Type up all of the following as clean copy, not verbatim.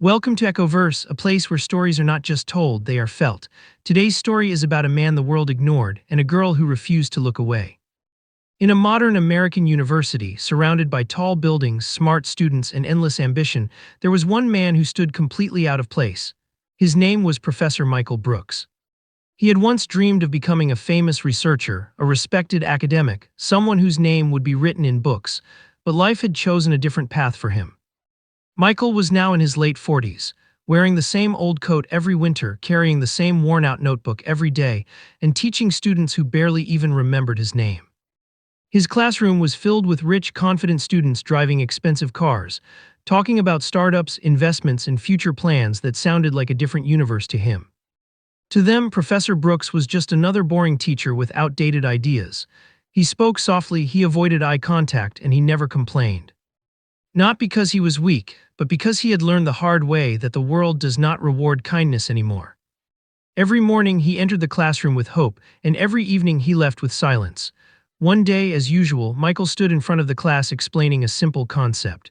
Welcome to EchoVerse, a place where stories are not just told, they are felt. Today's story is about a man the world ignored and a girl who refused to look away. In a modern American university, surrounded by tall buildings, smart students, and endless ambition, there was one man who stood completely out of place. His name was Professor Michael Brooks. He had once dreamed of becoming a famous researcher, a respected academic, someone whose name would be written in books, but life had chosen a different path for him. Michael was now in his late 40s, wearing the same old coat every winter, carrying the same worn-out notebook every day, and teaching students who barely even remembered his name. His classroom was filled with rich, confident students driving expensive cars, talking about startups, investments, and future plans that sounded like a different universe to him. To them, Professor Brooks was just another boring teacher with outdated ideas. He spoke softly, he avoided eye contact, and he never complained. Not because he was weak, but because he had learned the hard way that the world does not reward kindness anymore. Every morning he entered the classroom with hope, and every evening he left with silence. One day, as usual, Michael stood in front of the class explaining a simple concept.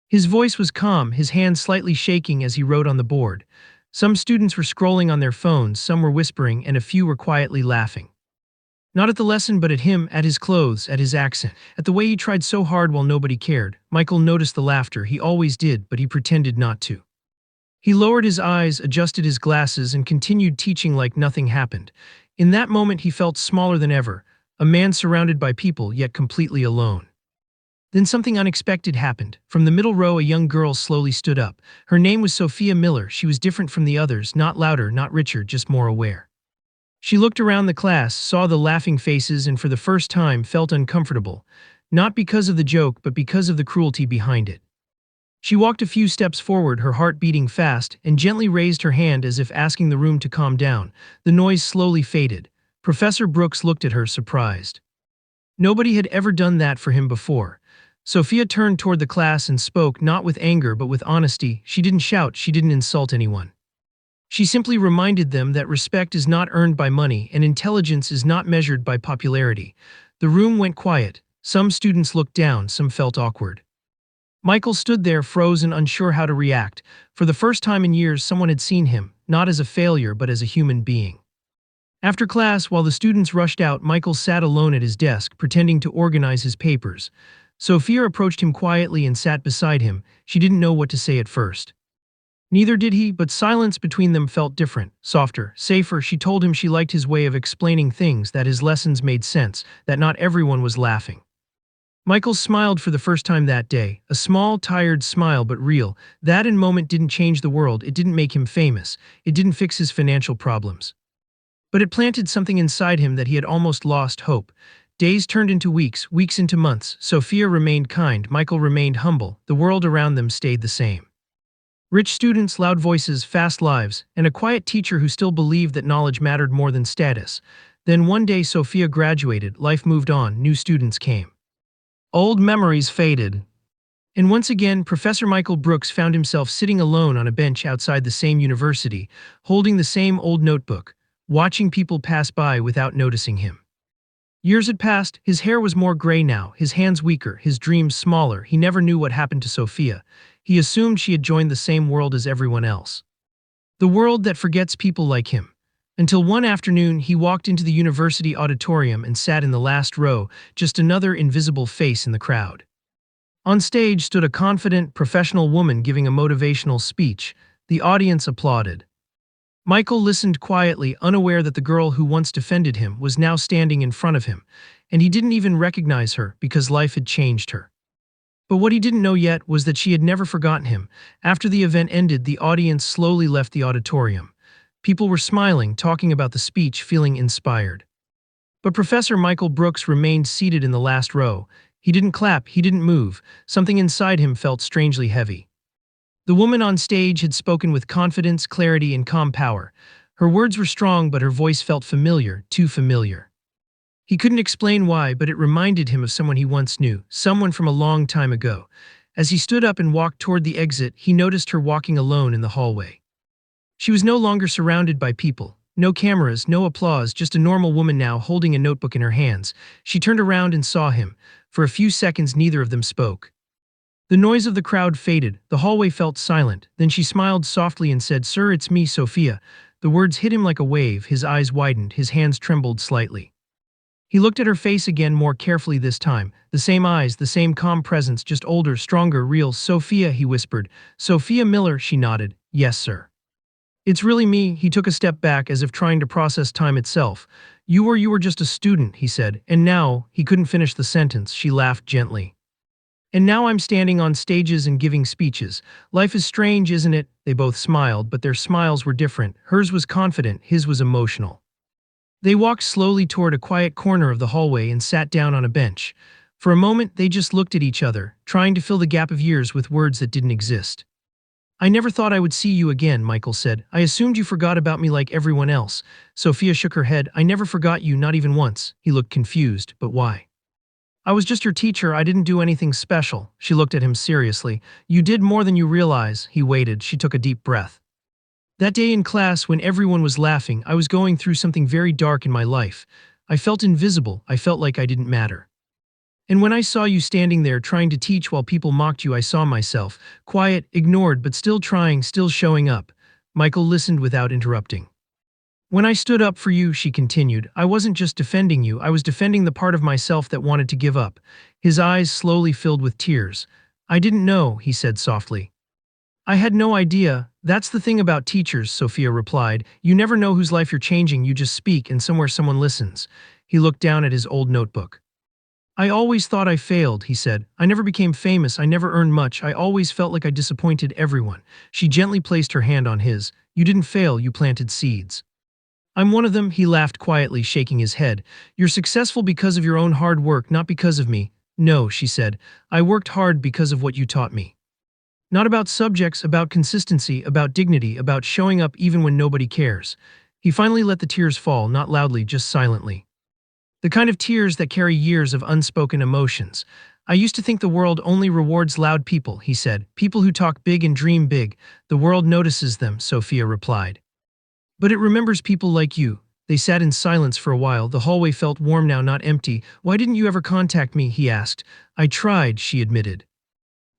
His voice was calm, his hands slightly shaking as he wrote on the board. Some students were scrolling on their phones, some were whispering, and a few were quietly laughing. Not at the lesson, but at him, at his clothes, at his accent, at the way he tried so hard while nobody cared. Michael noticed the laughter, he always did, but he pretended not to. He lowered his eyes, adjusted his glasses, and continued teaching like nothing happened. In that moment he felt smaller than ever, a man surrounded by people, yet completely alone. Then something unexpected happened. From the middle row a young girl slowly stood up. Her name was Sophia Miller. She was different from the others, not louder, not richer, just more aware. She looked around the class, saw the laughing faces, and for the first time felt uncomfortable, not because of the joke but because of the cruelty behind it. She walked a few steps forward, her heart beating fast, and gently raised her hand as if asking the room to calm down. The noise slowly faded. Professor Brooks looked at her, surprised. Nobody had ever done that for him before. Sophia turned toward the class and spoke, not with anger but with honesty. She didn't shout, she didn't insult anyone. She simply reminded them that respect is not earned by money and intelligence is not measured by popularity. The room went quiet. Some students looked down, some felt awkward. Michael stood there, frozen, unsure how to react. For the first time in years, someone had seen him, not as a failure but as a human being. After class, while the students rushed out, Michael sat alone at his desk, pretending to organize his papers. Sophia approached him quietly and sat beside him. She didn't know what to say at first. Neither did he, but silence between them felt different, softer, safer. She told him she liked his way of explaining things, that his lessons made sense, that not everyone was laughing. Michael smiled for the first time that day, a small, tired smile but real. That moment didn't change the world, it didn't make him famous, it didn't fix his financial problems. But it planted something inside him that he had almost lost hope. Days turned into weeks, weeks into months. Sophia remained kind, Michael remained humble, the world around them stayed the same. Rich students, loud voices, fast lives, and a quiet teacher who still believed that knowledge mattered more than status. Then one day Sophia graduated, life moved on, new students came. Old memories faded. And once again, Professor Michael Brooks found himself sitting alone on a bench outside the same university, holding the same old notebook, watching people pass by without noticing him. Years had passed, his hair was more gray now, his hands weaker, his dreams smaller. He never knew what happened to Sophia. He assumed she had joined the same world as everyone else. The world that forgets people like him. Until one afternoon, he walked into the university auditorium and sat in the last row, just another invisible face in the crowd. On stage stood a confident, professional woman giving a motivational speech. The audience applauded. Michael listened quietly, unaware that the girl who once defended him was now standing in front of him, and he didn't even recognize her because life had changed her. But what he didn't know yet was that she had never forgotten him. After the event ended, the audience slowly left the auditorium. People were smiling, talking about the speech, feeling inspired. But Professor Michael Brooks remained seated in the last row. He didn't clap, he didn't move. Something inside him felt strangely heavy. The woman on stage had spoken with confidence, clarity, and calm power. Her words were strong, but her voice felt familiar, too familiar. He couldn't explain why, but it reminded him of someone he once knew, someone from a long time ago. As he stood up and walked toward the exit, he noticed her walking alone in the hallway. She was no longer surrounded by people. No cameras, no applause, just a normal woman now holding a notebook in her hands. She turned around and saw him. For a few seconds, neither of them spoke. The noise of the crowd faded, the hallway felt silent, then she smiled softly and said, "Sir, it's me, Sophia." The words hit him like a wave, his eyes widened, his hands trembled slightly. He looked at her face again more carefully this time, the same eyes, the same calm presence, just older, stronger, real. "Sophia," he whispered. "Sophia Miller," she nodded. "Yes, sir." "It's really me." He took a step back as if trying to process time itself. You were just a student," he said, "and now," he couldn't finish the sentence, she laughed gently. "And now I'm standing on stages and giving speeches. Life is strange, isn't it?" They both smiled, but their smiles were different. Hers was confident, his was emotional. They walked slowly toward a quiet corner of the hallway and sat down on a bench. For a moment, they just looked at each other, trying to fill the gap of years with words that didn't exist. "I never thought I would see you again," Michael said. "I assumed you forgot about me like everyone else." Sophia shook her head. "I never forgot you, not even once." He looked confused. "But why?" "I was just your teacher, I didn't do anything special." She looked at him seriously. "You did more than you realize." He waited. She took a deep breath. "That day in class when everyone was laughing, I was going through something very dark in my life. I felt invisible, I felt like I didn't matter. And when I saw you standing there trying to teach while people mocked you, I saw myself, quiet, ignored, but still trying, still showing up." Michael listened without interrupting. "When I stood up for you," she continued, "I wasn't just defending you, I was defending the part of myself that wanted to give up." His eyes slowly filled with tears. "I didn't know," he said softly. "I had no idea." "That's the thing about teachers," Sophia replied. "You never know whose life you're changing, you just speak and somewhere someone listens." He looked down at his old notebook. "I always thought I failed," he said. "I never became famous, I never earned much, I always felt like I disappointed everyone." She gently placed her hand on his. "You didn't fail, you planted seeds." "I'm one of them," he laughed quietly, shaking his head. "You're successful because of your own hard work, not because of me." "No," she said. "I worked hard because of what you taught me. Not about subjects, about consistency, about dignity, about showing up even when nobody cares." He finally let the tears fall, not loudly, just silently. The kind of tears that carry years of unspoken emotions. "I used to think the world only rewards loud people," he said. "People who talk big and dream big. The world notices them," Sophia replied. "But it remembers people like you." They sat in silence for a while. The hallway felt warm now, not empty. "Why didn't you ever contact me?" he asked. "I tried," she admitted.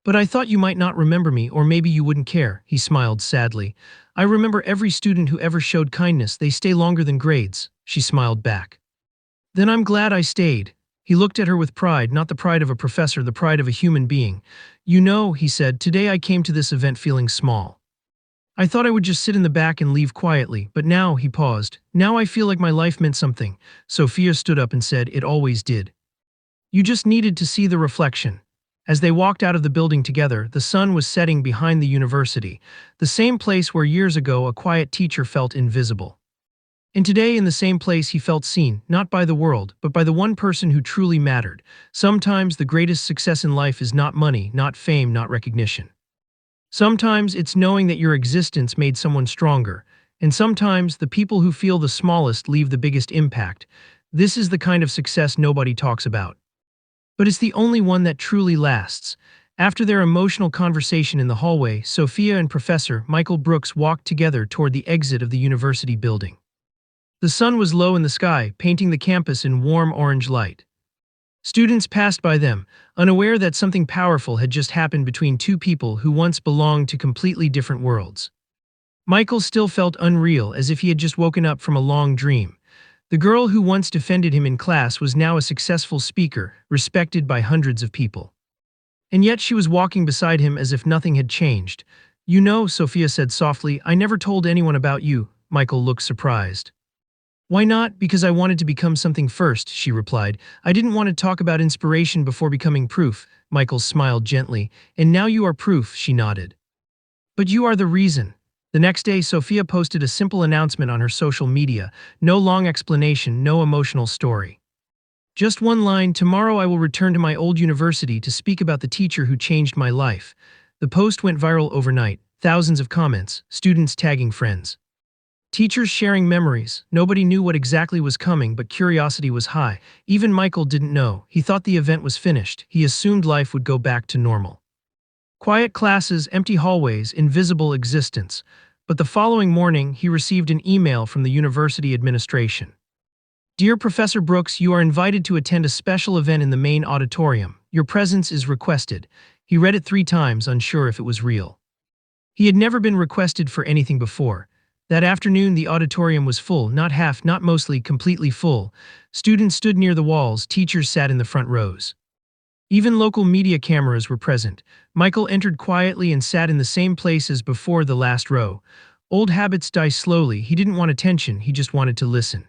"But I thought you might not remember me, or maybe you wouldn't care." He smiled sadly. "I remember every student who ever showed kindness. They stay longer than grades." She smiled back. "Then I'm glad I stayed." He looked at her with pride, not the pride of a professor, the pride of a human being. "You know," he said, "today I came to this event feeling small. I thought I would just sit in the back and leave quietly, but now," he paused, "now I feel like my life meant something." Sophia stood up and said, "It always did. You just needed to see the reflection." As they walked out of the building together, the sun was setting behind the university, the same place where years ago a quiet teacher felt invisible. And today, in the same place, he felt seen, not by the world, but by the one person who truly mattered. Sometimes the greatest success in life is not money, not fame, not recognition. Sometimes it's knowing that your existence made someone stronger, and sometimes the people who feel the smallest leave the biggest impact. This is the kind of success nobody talks about. But it's the only one that truly lasts. After their emotional conversation in the hallway, Sophia and Professor Michael Brooks walked together toward the exit of the university building. The sun was low in the sky, painting the campus in warm orange light. Students passed by them, unaware that something powerful had just happened between two people who once belonged to completely different worlds. Michael still felt unreal, as if he had just woken up from a long dream. The girl who once defended him in class was now a successful speaker, respected by hundreds of people. And yet she was walking beside him as if nothing had changed. "You know," Sophia said softly, "I never told anyone about you." Michael looked surprised. "Why not?" "Because I wanted to become something first," she replied. "I didn't want to talk about inspiration before becoming proof." Michael smiled gently. "And now you are proof," she nodded. "But you are the reason." The next day, Sophia posted a simple announcement on her social media. No long explanation, no emotional story. Just one line: "Tomorrow I will return to my old university to speak about the teacher who changed my life." The post went viral overnight. Thousands of comments, students tagging friends. Teachers sharing memories. Nobody knew what exactly was coming, but curiosity was high. Even Michael didn't know. He thought the event was finished. He assumed life would go back to normal. Quiet classes, empty hallways, invisible existence. But the following morning, he received an email from the university administration. "Dear Professor Brooks, you are invited to attend a special event in the main auditorium. Your presence is requested." He read it 3 times, unsure if it was real. He had never been requested for anything before. That afternoon, the auditorium was full, not half, not mostly, completely full. Students stood near the walls, teachers sat in the front rows. Even local media cameras were present. Michael entered quietly and sat in the same place as before, the last row. Old habits die slowly. He didn't want attention, he just wanted to listen.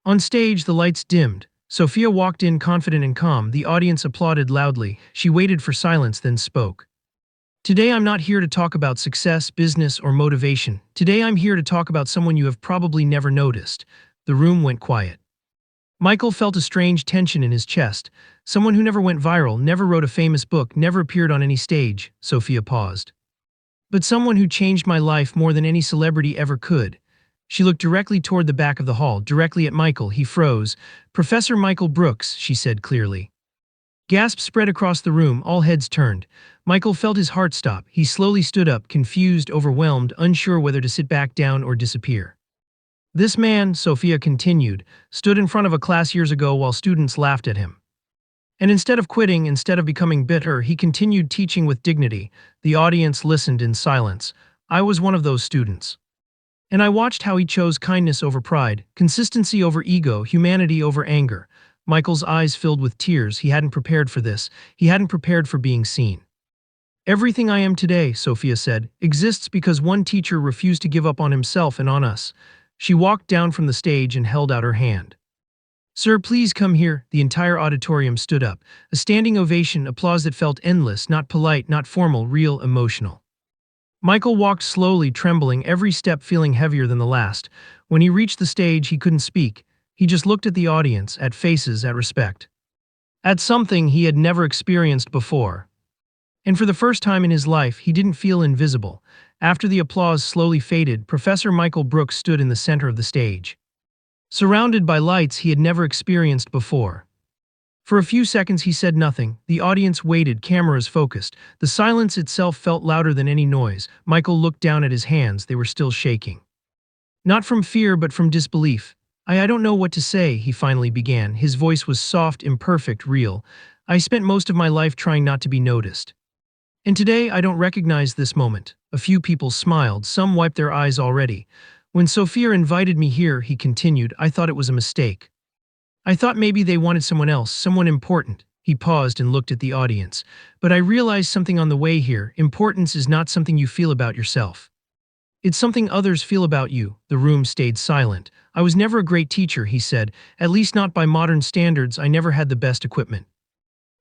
On stage, the lights dimmed. Sophia walked in, confident and calm. The audience applauded loudly. She waited for silence, then spoke. Today I'm not here to talk about success, business, or motivation. Today I'm here to talk about someone you have probably never noticed. The room went quiet. Michael felt a strange tension in his chest. Someone who never went viral, never wrote a famous book, never appeared on any stage. Sophia paused. But someone who changed my life more than any celebrity ever could. She looked directly toward the back of the hall, directly at Michael. He froze. Professor Michael Brooks, she said clearly. Gasps spread across the room, all heads turned. Michael felt his heart stop. He slowly stood up, confused, overwhelmed, unsure whether to sit back down or disappear. This man, Sophia continued, stood in front of a class years ago while students laughed at him. And instead of quitting, instead of becoming bitter, he continued teaching with dignity. The audience listened in silence. I was one of those students. And I watched how he chose kindness over pride, consistency over ego, humanity over anger. Michael's eyes filled with tears. He hadn't prepared for this. He hadn't prepared for being seen. Everything I am today, Sophia said, exists because one teacher refused to give up on himself and on us. She walked down from the stage and held out her hand. Sir, please come here. The entire auditorium stood up. A standing ovation, applause that felt endless, not polite, not formal, real, emotional. Michael walked slowly, trembling, every step feeling heavier than the last. When he reached the stage, he couldn't speak. He just looked at the audience, at faces, at respect. At something he had never experienced before. And for the first time in his life, he didn't feel invisible. After the applause slowly faded, Professor Michael Brooks stood in the center of the stage. Surrounded by lights he had never experienced before. For a few seconds he said nothing. The audience waited, cameras focused. The silence itself felt louder than any noise. Michael looked down at his hands, they were still shaking. Not from fear, but from disbelief. I don't know what to say, he finally began. His voice was soft, imperfect, real. I spent most of my life trying not to be noticed. And today I don't recognize this moment. A few people smiled, some wiped their eyes already. When Sophia invited me here, he continued, I thought it was a mistake. I thought maybe they wanted someone else, someone important. He paused and looked at the audience. But I realized something on the way here. Importance is not something you feel about yourself. It's something others feel about you. The room stayed silent. I was never a great teacher, he said. At least not by modern standards. I never had the best equipment.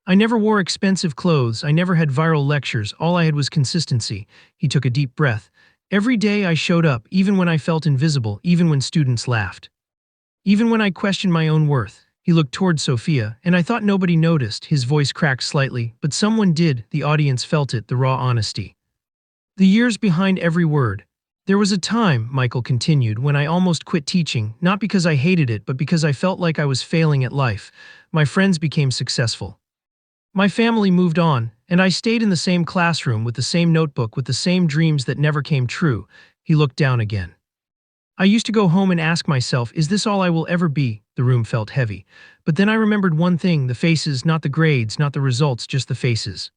I never wore expensive clothes. I never had viral lectures. All I had was consistency. He took a deep breath. Every day I showed up, even when I felt invisible, even when students laughed. Even when I questioned my own worth. He looked toward Sophia, and I thought nobody noticed. His voice cracked slightly, but someone did. The audience felt it, the raw honesty. The years behind every word. There was a time, Michael continued, when I almost quit teaching, not because I hated it, but because I felt like I was failing at life. My friends became successful. My family moved on, and I stayed in the same classroom with the same notebook, with the same dreams that never came true. He looked down again. I used to go home and ask myself, is this all I will ever be? The room felt heavy. But then I remembered one thing, the faces, not the grades, not the results, just the faces.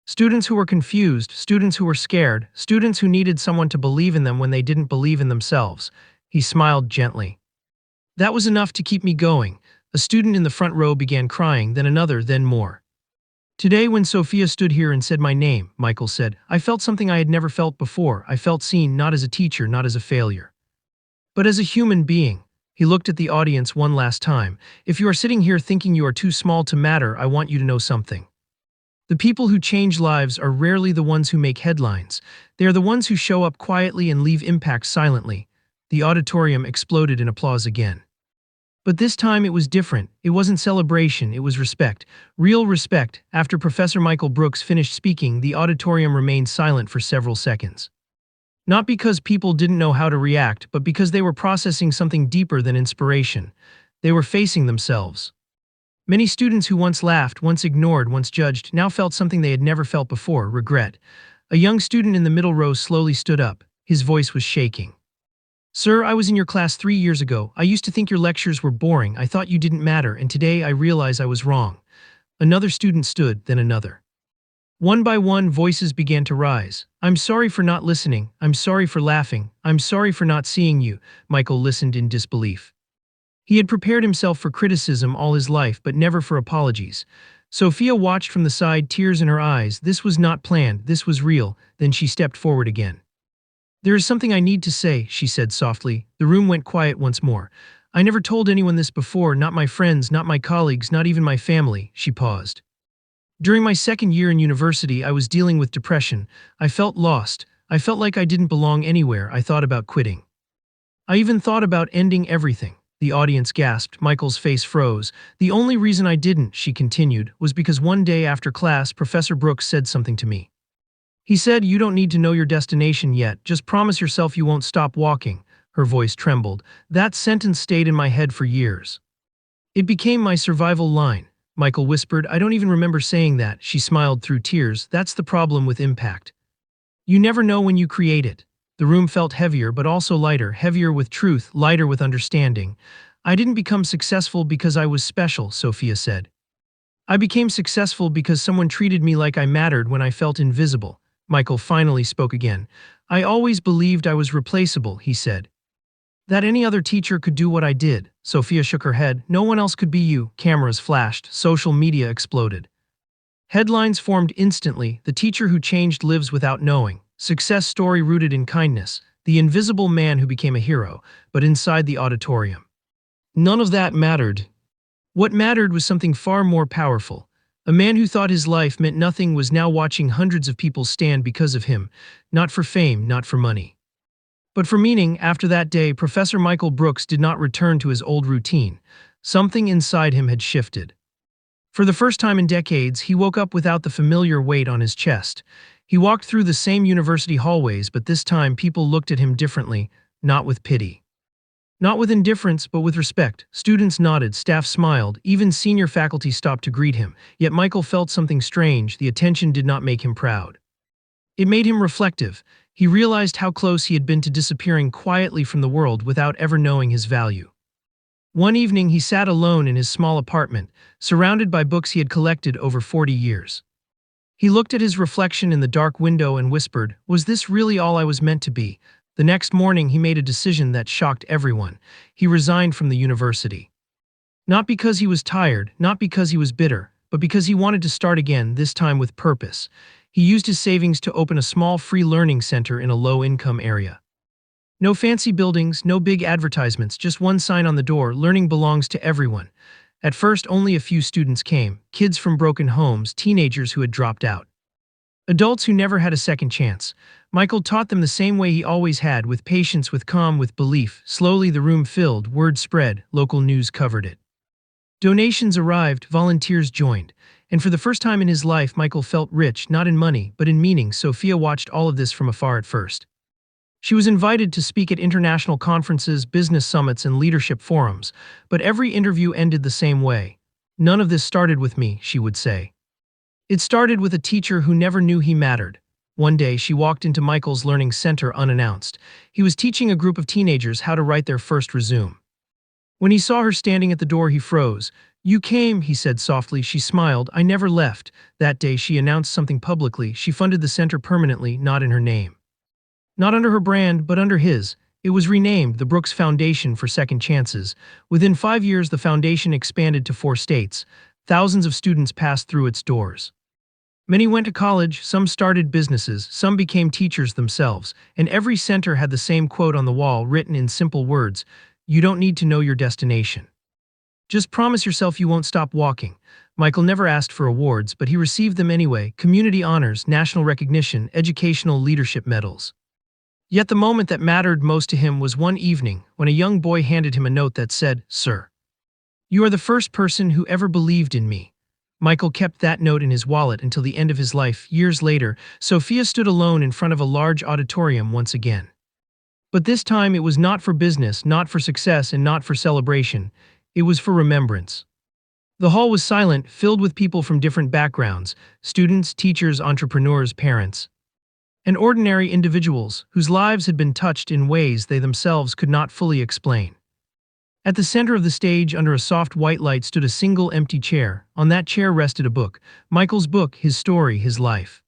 Students who were confused, students who were scared, students who needed someone to believe in them when they didn't believe in themselves. He smiled gently. That was enough to keep me going. A student in the front row began crying, then another, then more. Today, when Sophia stood here and said my name, Michael said, I felt something I had never felt before. I felt seen, not as a teacher, not as a failure, but as a human being. He looked at the audience one last time. If you are sitting here thinking you are too small to matter, I want you to know something. The people who change lives are rarely the ones who make headlines. They are the ones who show up quietly and leave impact silently. The auditorium exploded in applause again. But this time it was different. It wasn't celebration, it was respect. Real respect. After Professor Michael Brooks finished speaking, the auditorium remained silent for several seconds. Not because people didn't know how to react, but because they were processing something deeper than inspiration. They were facing themselves. Many students who once laughed, once ignored, once judged, now felt something they had never felt before, regret. A young student in the middle row slowly stood up. His voice was shaking. Sir, I was in your class 3 years ago. I used to think your lectures were boring. I thought you didn't matter, and today I realize I was wrong. Another student stood, then another. One by one, voices began to rise. I'm sorry for not listening. I'm sorry for laughing. I'm sorry for not seeing you. Michael listened in disbelief. He had prepared himself for criticism all his life, but never for apologies. Sophia watched from the side, tears in her eyes. This was not planned, this was real. Then she stepped forward again. There is something I need to say, she said softly. The room went quiet once more. I never told anyone this before, not my friends, not my colleagues, not even my family. She paused. During my second year in university, I was dealing with depression. I felt lost. I felt like I didn't belong anywhere. I thought about quitting. I even thought about ending everything. The audience gasped. Michael's face froze. The only reason I didn't, she continued, was because one day after class, Professor Brooks said something to me. He said, you don't need to know your destination yet. Just promise yourself you won't stop walking. Her voice trembled. That sentence stayed in my head for years. It became my survival line. Michael whispered, I don't even remember saying that. She smiled through tears. That's the problem with impact. You never know when you create it. The room felt heavier, but also lighter, heavier with truth, lighter with understanding. I didn't become successful because I was special, Sophia said. I became successful because someone treated me like I mattered when I felt invisible. Michael finally spoke again. I always believed I was replaceable, he said. That any other teacher could do what I did. Sophia shook her head. No one else could be you. Cameras flashed. Social media exploded. Headlines formed instantly. The teacher who changed lives without knowing. Success story rooted in kindness. The invisible man who became a hero, but inside the auditorium. None of that mattered. What mattered was something far more powerful. A man who thought his life meant nothing was now watching hundreds of people stand because of him. Not for fame, not for money. But for meaning. After that day, Professor Michael Brooks did not return to his old routine. Something inside him had shifted. For the first time in decades, he woke up without the familiar weight on his chest. He walked through the same university hallways, but this time people looked at him differently, not with pity. Not with indifference, but with respect. Students nodded, staff smiled, even senior faculty stopped to greet him. Yet Michael felt something strange. The attention did not make him proud. It made him reflective. He realized how close he had been to disappearing quietly from the world without ever knowing his value. One evening, he sat alone in his small apartment, surrounded by books he had collected over 40 years. He looked at his reflection in the dark window and whispered, was this really all I was meant to be? The next morning, he made a decision that shocked everyone. He resigned from the university. Not because he was tired, not because he was bitter, but because he wanted to start again, this time with purpose. He used his savings to open a small free learning center in a low-income area. No fancy buildings, no big advertisements, just one sign on the door, learning belongs to everyone. At first, only a few students came, kids from broken homes, teenagers who had dropped out. Adults who never had a second chance. Michael taught them the same way he always had, with patience, with calm, with belief. Slowly the room filled, word spread, local news covered it. Donations arrived, volunteers joined. And for the first time in his life, Michael felt rich, not in money, but in meaning. Sophia watched all of this from afar at first. She was invited to speak at international conferences, business summits, and leadership forums, but every interview ended the same way. None of this started with me, she would say. It started with a teacher who never knew he mattered. One day, she walked into Michael's learning center unannounced. He was teaching a group of teenagers how to write their first resume. When he saw her standing at the door, he froze. You came, he said softly. She smiled. I never left. That day, she announced something publicly. She funded the center permanently, not in her name. Not under her brand, but under his. It was renamed the Brooks Foundation for Second Chances. Within 5 years, the foundation expanded to 4 states. Thousands of students passed through its doors. Many went to college, some started businesses, some became teachers themselves, and every center had the same quote on the wall written in simple words, you don't need to know your destination. Just promise yourself you won't stop walking. Michael never asked for awards, but he received them anyway, community honors, national recognition, educational leadership medals. Yet the moment that mattered most to him was one evening when a young boy handed him a note that said, Sir, you are the first person who ever believed in me. Michael kept that note in his wallet until the end of his life. Years later, Sophia stood alone in front of a large auditorium once again. But this time it was not for business, not for success, and not for celebration. It was for remembrance. The hall was silent, filled with people from different backgrounds, students, teachers, entrepreneurs, parents, and ordinary individuals whose lives had been touched in ways they themselves could not fully explain. At the center of the stage, under a soft white light, stood a single empty chair. On that chair rested a book. Michael's book, his story, his life.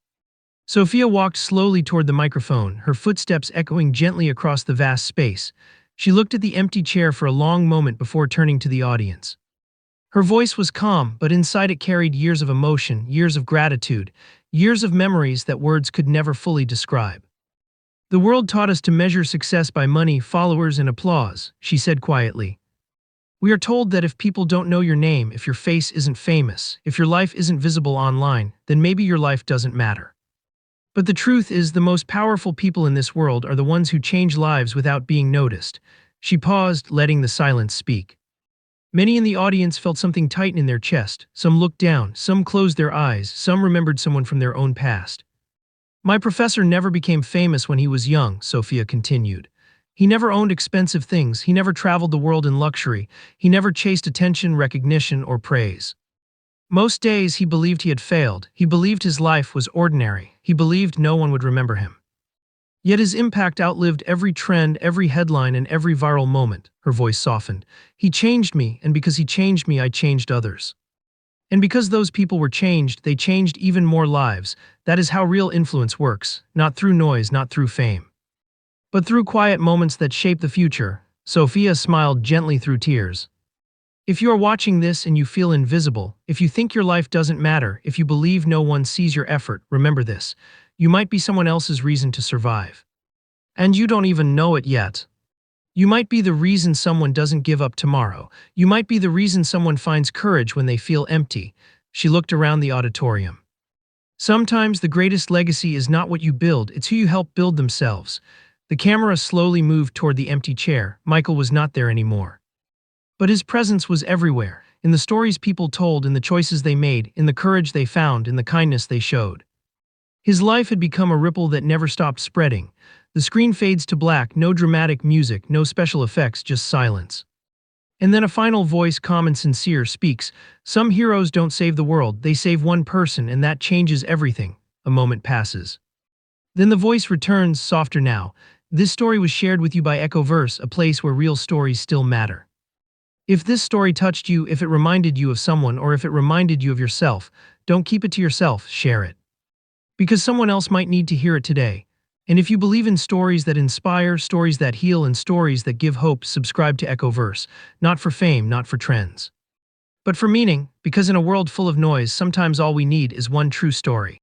Sophia walked slowly toward the microphone, her footsteps echoing gently across the vast space. She looked at the empty chair for a long moment before turning to the audience. Her voice was calm, but inside it carried years of emotion, years of gratitude, years of memories that words could never fully describe. "The world taught us to measure success by money, followers, and applause," she said quietly. "We are told that if people don't know your name, if your face isn't famous, if your life isn't visible online, then maybe your life doesn't matter. But the truth is, the most powerful people in this world are the ones who change lives without being noticed." She paused, letting the silence speak. Many in the audience felt something tighten in their chest. Some looked down, some closed their eyes, some remembered someone from their own past. "My professor never became famous when he was young," Sophia continued. "He never owned expensive things, he never traveled the world in luxury, he never chased attention, recognition, or praise. Most days he believed he had failed, he believed his life was ordinary, he believed no one would remember him. Yet his impact outlived every trend, every headline, and every viral moment." Her voice softened. "He changed me, and because he changed me, I changed others. And because those people were changed, they changed even more lives. That is how real influence works, not through noise, not through fame, but through quiet moments that shape the future." Sophia smiled gently through tears. "If you are watching this and you feel invisible, if you think your life doesn't matter, if you believe no one sees your effort, remember this. You might be someone else's reason to survive. And you don't even know it yet. You might be the reason someone doesn't give up tomorrow. You might be the reason someone finds courage when they feel empty." She looked around the auditorium. "Sometimes the greatest legacy is not what you build, it's who you help build themselves." The camera slowly moved toward the empty chair. Michael was not there anymore. But his presence was everywhere, in the stories people told, in the choices they made, in the courage they found, in the kindness they showed. His life had become a ripple that never stopped spreading. The screen fades to black, no dramatic music, no special effects, just silence. And then a final voice, calm and sincere, speaks. "Some heroes don't save the world, they save one person, and that changes everything." A moment passes. Then the voice returns, softer now. "This story was shared with you by EchoVerse, a place where real stories still matter. If this story touched you, if it reminded you of someone, or if it reminded you of yourself, don't keep it to yourself, share it. Because someone else might need to hear it today. And if you believe in stories that inspire, stories that heal, and stories that give hope, subscribe to EchoVerse. Not for fame, not for trends, but for meaning, because in a world full of noise, sometimes all we need is one true story."